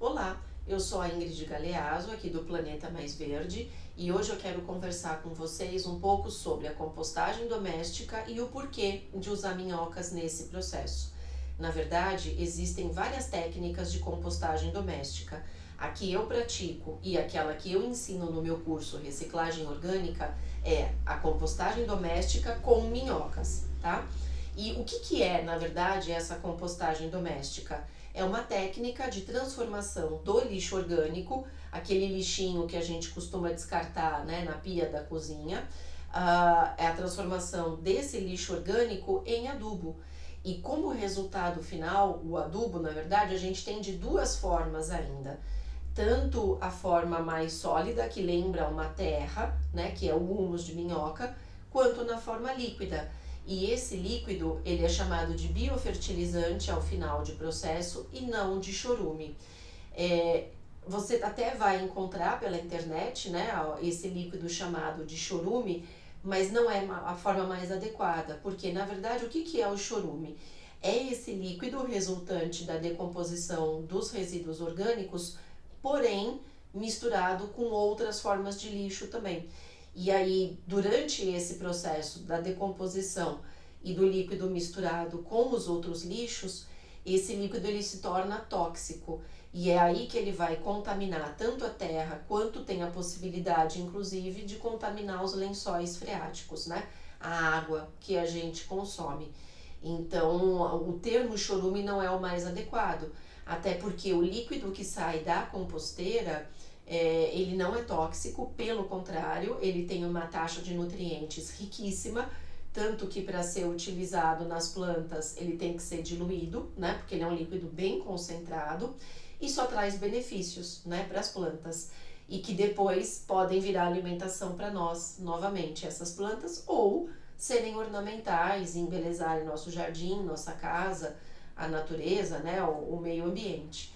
Olá, eu sou a Ingrid Galeazzo, aqui do Planeta Mais Verde, e hoje eu quero conversar com vocês um pouco sobre a compostagem doméstica e o porquê de usar minhocas nesse processo. Na verdade, existem várias técnicas de compostagem doméstica. A que eu pratico e aquela que eu ensino no meu curso Reciclagem Orgânica é a compostagem doméstica com minhocas, tá? E o que é, na verdade, essa compostagem doméstica? É uma técnica de transformação do lixo orgânico, aquele lixinho que a gente costuma descartar, né, na pia da cozinha, é a transformação desse lixo orgânico em adubo. E como resultado final, o adubo, na verdade, a gente tem de duas formas ainda. Tanto a forma mais sólida, que lembra uma terra, né, que é o humus de minhoca, quanto na forma líquida. E esse líquido, ele é chamado de biofertilizante ao final de processo e não de chorume. Você até vai encontrar pela internet, né, esse líquido chamado de chorume, mas não é a forma mais adequada, porque na verdade o que é o chorume? É esse líquido resultante da decomposição dos resíduos orgânicos, porém misturado com outras formas de lixo também. E aí, durante esse processo da decomposição e do líquido misturado com os outros lixos, esse líquido ele se torna tóxico. E é aí que ele vai contaminar tanto a terra, quanto tem a possibilidade, inclusive, de contaminar os lençóis freáticos, né? A água que a gente consome. Então, o termo chorume não é o mais adequado, até porque o líquido que sai da composteira, ele não é tóxico, pelo contrário, ele tem uma taxa de nutrientes riquíssima, tanto que para ser utilizado nas plantas ele tem que ser diluído, né, porque ele é um líquido bem concentrado e só traz benefícios, né, para as plantas e que depois podem virar alimentação para nós novamente, essas plantas, ou serem ornamentais, embelezarem nosso jardim, nossa casa, a natureza, né, o meio ambiente.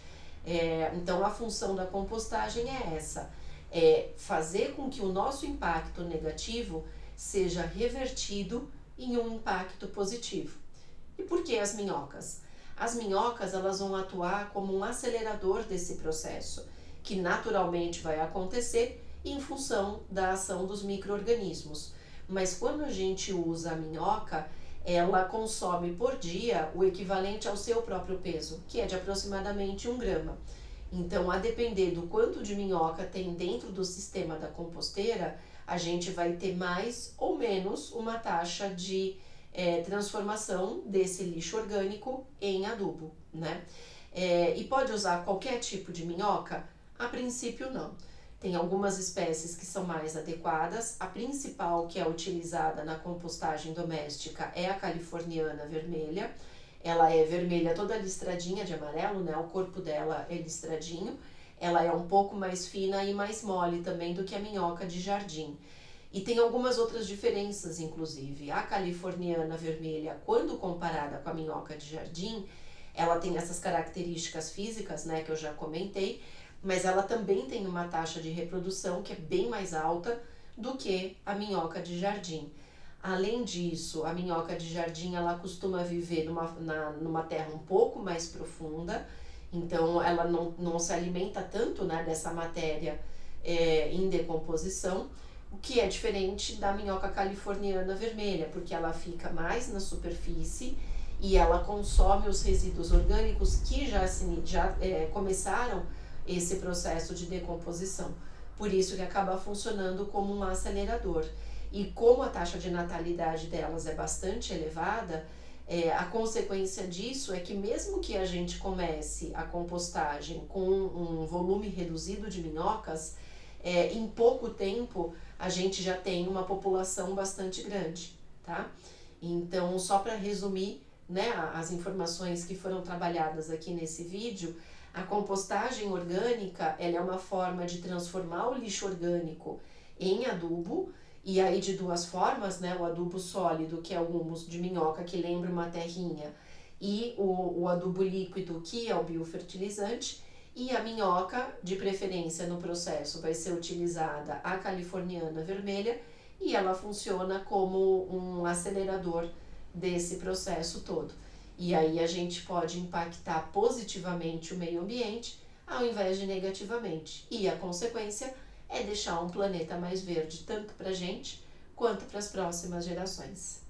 Então a função da compostagem é essa, é fazer com que o nosso impacto negativo seja revertido em um impacto positivo. E por que as minhocas? As minhocas elas vão atuar como um acelerador desse processo, que naturalmente vai acontecer em função da ação dos micro-organismos. Mas quando a gente usa a minhoca, ela consome por dia o equivalente ao seu próprio peso, que é de aproximadamente 1 grama. Então, a depender do quanto de minhoca tem dentro do sistema da composteira, a gente vai ter mais ou menos uma taxa de transformação desse lixo orgânico em adubo, né? E pode usar qualquer tipo de minhoca? A princípio, não. Tem algumas espécies que são mais adequadas. A principal que é utilizada na compostagem doméstica é a californiana vermelha. Ela é vermelha toda listradinha de amarelo, né? O corpo dela é listradinho. Ela é um pouco mais fina e mais mole também do que a minhoca de jardim. E tem algumas outras diferenças, inclusive. A californiana vermelha, quando comparada com a minhoca de jardim, ela tem essas características físicas, né, que eu já comentei, mas ela também tem uma taxa de reprodução que é bem mais alta do que a minhoca de jardim. Além disso, a minhoca de jardim ela costuma viver numa terra um pouco mais profunda, então ela não se alimenta tanto, né, dessa matéria em decomposição, o que é diferente da minhoca californiana vermelha, porque ela fica mais na superfície e ela consome os resíduos orgânicos que já começaram esse processo de decomposição. Por isso que acaba funcionando como um acelerador. E como a taxa de natalidade delas é bastante elevada, a consequência disso é que mesmo que a gente comece a compostagem com um volume reduzido de minhocas, em pouco tempo a gente já tem uma população bastante grande, tá? Então, só para resumir, né, as informações que foram trabalhadas aqui nesse vídeo, a compostagem orgânica ela é uma forma de transformar o lixo orgânico em adubo, e aí de duas formas, né, o adubo sólido, que é o humus de minhoca, que lembra uma terrinha, e o adubo líquido, que é o biofertilizante, e a minhoca, de preferência no processo, vai ser utilizada a californiana vermelha, e ela funciona como um acelerador desse processo todo. E aí a gente pode impactar positivamente o meio ambiente ao invés de negativamente. E a consequência é deixar um planeta mais verde tanto para a gente quanto para as próximas gerações.